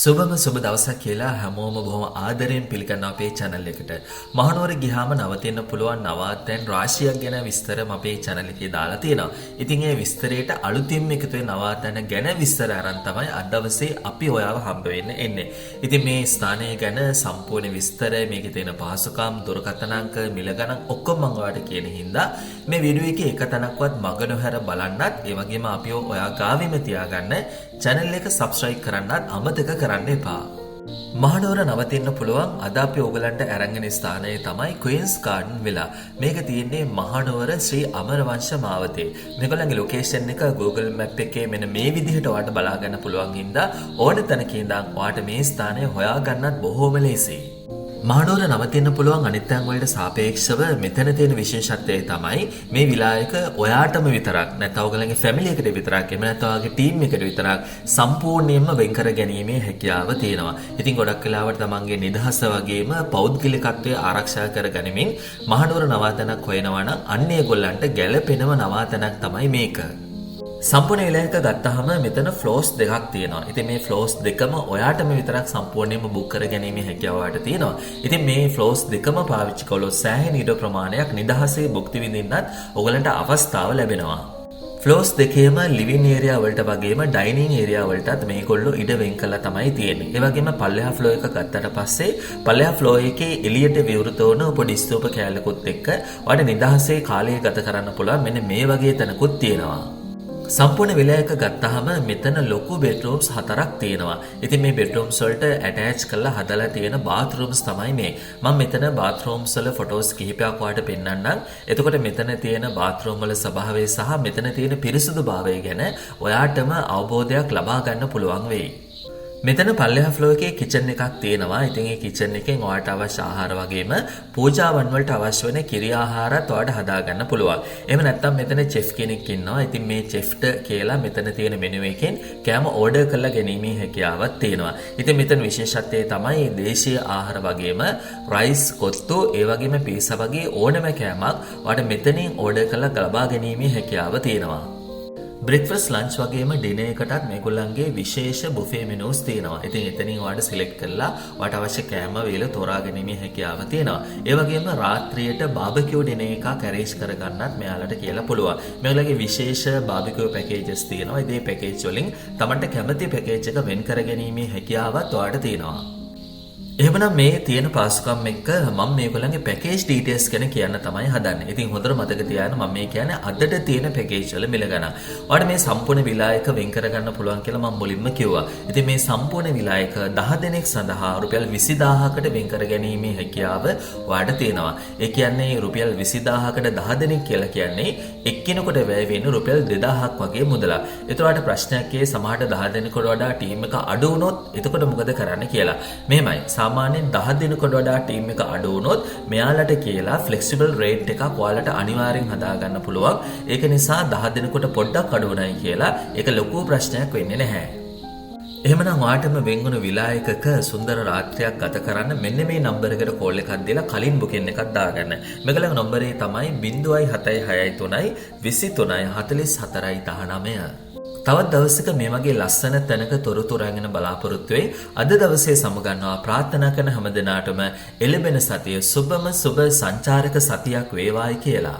සුබම සුබ දවසක් කියලා හැමෝම බොහොම ආදරයෙන් පිළිගන්න අපේ channel එකට. මහනුවර ගියාම නවතින්න පුළුවන් නවාතැන් රාශියක් ගැන විස්තරම අපේ channel එකේ දාලා තියෙනවා. ඉතින් ඒ විස්තරයට අලුතින්ම එකතු වෙන නවාතැන ගැන විස්තර අරන් තමයි අද දවසේ අපි ඔයාව හම්බ වෙන්න එන්නේ. ඉතින් මේ ස්ථානය ගැන සම්පූර්ණ විස්තර, මේකේ තියෙන පහසුකම්, දුරකථන අංක, මිල ගණන් ඔක්කොම මම ඔයාලට කියන හින්දා මේ වීඩියෝ එකේ එක තැනක්වත් මග නොහැර බලන්නත්, ඒ වගේම අපිව ඔයා ගාවෙම තියාගන්න channel එක subscribe කරන්නත් අමතක කරන්න එපා. මහනුවර නවතින්න පුළුවන් අද අපි ඔයගලන්ට අරගෙන ස්ථානය තමයි Queen's Garden Villa. මේක තියෙන්නේ මහනුවර ශ්‍රී අමරවංශ මාවතේ. මේගොල්ලන්ගේ ලොකේෂන් එක Google Map එකේ මෙන්න මේ විදිහට ඔයාලට බලා ගන්න පුළුවන් හින්දා ඕන තැනක ඉඳන් ඔයාලට මේ ස්ථානය හොයා ගන්නත් බොහොම ලේසියි. මහනුවර නවතින්න පුළුවන් අනිත් තැන් වලට සාපේක්ෂව මෙතන තියෙන විශේෂත්වය තමයි මේ විලායක ඔයාටම විතරක් නැත්නම් ඔයගලගේ ෆැමිලි එකට විතරක් එහෙම නැත්නම් ඔයාගේ ටීම් එකට විතරක් සම්පූර්ණයෙන්ම වෙන් කර ගැනීමේ හැකියාව තියෙනවා. ඉතින් ගොඩක් වෙලාවට තමන්ගේ නිදහස වගේම පෞද්ගලිකත්වය ආරක්ෂා කර ගනිමින් මහනුවර නවාතැනක් හොයනවා නම් අන්න ඒගොල්ලන්ට ගැළපෙනම නවාතැනක් තමයි මේක. සම්පූර්ණ විලායක ගත්තාම මෙතන ෆ්ලෝර්ස් දෙකක් තියෙනවා. ඉතින් මේ ෆ්ලෝර්ස් දෙකම ඔයාටම විතරක් සම්පූර්ණයෙන්ම බුක් කරගැනීමේ හැකියාව ඔයාට තියෙනවා. ඉතින් මේ ෆ්ලෝර්ස් දෙකම පාවිච්චි කළොත් සෑහෙන ඉඩ ප්‍රමාණයක් නිදහසේ භුක්ති විඳින්නත් ඔයගලන්ට අවස්ථාව ලැබෙනවා. ෆ්ලෝර්ස් දෙකේම ලිවිං ඒරියා වලට වගේම ඩයිනින් ඒරියා වලටත් මේගොල්ලෝ ඉඩ වෙන් කරලා තමයි තියෙන්නේ. ඒ වගේම පල්ලෙහා ෆ්ලෝ එක ගත්තට පස්සේ පල්ලෙහා ෆ්ලෝ එකේ එළියට විවෘත වන පොඩි ස්තූප කෑල්ලකුත් එක්ක ඔයාලට නිදහසේ කාලය ගත කරන්න පුළුවන් මෙන්න මේ වගේ තැනකුත් තියෙනවා. සම්පූර්ණ විලායක ගත්තාම මෙතන ලොකු බෙඩ්රූම්ස් 4ක් තියෙනවා. ඉතින් මේ බෙඩ්රූම්ස් වලට ඇටච් කරලා හදලා තියෙන බාත්රූම්ස් තමයි මේ. මම මෙතන බාත්රූම්ස් වල ෆොටෝස් කිහිපයක් ඔයාලට පෙන්නන්නම්. එතකොට මෙතන තියෙන බාත්රූම් වල ස්වභාවය සහ මෙතන තියෙන පිරිසුදුභාවය ගැන ඔයාටම අවබෝධයක් ලබා ගන්න පුළුවන් වෙයි. මෙතන පල්ලෙහා ෆ්ලෝ එකේ කිචන් එකක් තියෙනවා. ඉතින් ඒ කිචන් එකෙන් ඔයාලට අවශ්‍ය ආහාර වගේම පූජාවන් වලට අවශ්‍ය වෙන කිරි ආහාරත් ඔයාලට හදා ගන්න පුළුවන්. එහෙම නැත්නම් මෙතන චෙෆ් කෙනෙක් ඉන්නවා. ඉතින් මේ චෙෆ්ට කියලා මෙතන තියෙන මෙනු එකෙන් කෑම ඕඩර් කරලා ගැනීමේ හැකියාවක් තියෙනවා. ඉතින් මෙතන විශේෂත්වය තමයි දේශීය ආහාර වගේම රයිස්, කොත්තු, ඒ වගේම පීසා වගේ ඕනෑම කෑමක් ඔයාලට මෙතනින් ඕඩර් කරලා ලබා ගැනීමේ හැකියාව තියෙනවා. බ්‍රෙක්ෆාස්ට් ලන්ච් වගේම ඩිනර් එකටත් මේගොල්ලන්ගේ විශේෂ බුෆේ මෙනූස් තියෙනවා. ඉතින් එතනින් ඔයාලට සිලෙක්ට් කරලා ඔයාලට අවශ්‍ය කෑම වේල තෝරා ගැනීමේ හැකියාව තියෙනවා. ඒ වගේම රාත්‍රියට බාබකියු ඩිනර් එකක් ඇරේන්ජ් කරගන්නත් මෙයාලට කියලා පුළුවන්. මේගොල්ලන්ගේ විශේෂ බාබකියු පැකේජස් තියෙනවා. ඉතින් මේ පැකේජ් වලින් තමන්ට කැමති පැකේජ් එක වෙන් කර ගැනීමේ හැකියාවත් ඔයාලට තියෙනවා. එහෙමනම් මේ තියෙන පාසුකම් එක්ක මම මේගොල්ලන්ගේ පැකේජ් ඩීටේල්ස් ගැන කියන්න තමයි හදන්නේ. ඉතින් හොඳට මතක තියාගන්න මම මේ කියන්නේ අදට තියෙන පැකේජ් වල මිල ගණන්. ඔයාලට මේ සම්පූර්ණ විලායක වෙන් කරගන්න පුළුවන් කියලා මම මුලින්ම කිව්වා. ඉතින් මේ සම්පූර්ණ විලායක 10 දෙනෙක් සඳහා රුපියල් 20000කට වෙන් කරගැනීමේ හැකියාව ඔයාලට තියෙනවා. ඒ කියන්නේ රුපියල් 20000කට 10 දෙනෙක් කියලා කියන්නේ එක්කිනෙකුට වැය වෙන්නේ රුපියල් 2000ක් වගේ මුදලක්. ඒතරට ප්‍රශ්නයක් ඒ සමහරට 10 දෙනෙකුට වඩා ටීම් එක අඩු වුණොත් එතකොට මොකද කරන්න කියලා. මෙහෙමයි. සාමාන්‍යයෙන් 10 දිනකට වඩා ටීම් එක අඩු වුණොත් මෙයාලට කියලා ෆ්ලෙක්සිබල් රේට් එකක් ඔයාලට අනිවාර්යෙන් හදා ගන්න පුළුවන්. ඒක නිසා 10 දිනකට පොඩ්ඩක් අඩු වුණයි කියලා ඒක ලොකු ප්‍රශ්නයක් වෙන්නේ නැහැ. එහෙමනම් ඔයාටම වෙන්ගුණ විලායකක සුන්දර රාත්‍රියක් ගත කරන්න මෙන්න මේ නම්බර එකට කෝල් එකක් දීලා කලින් බුකින් එකක් දාගන්න. මේගොල්ලන්ගේ නම්බරේ තමයි 07663 23 44 19. තවත් දවසක මේ වගේ ලස්සන තැනක තොරතුරු අරගෙන බලාපොරොත්තු වෙයි. අද දවසේ සමගන්නවා ප්‍රාර්ථනා කරන හැම දිනාටම එළඹෙන සතිය සුබම සුබ සංචාරක සතියක් වේවායි කියලා.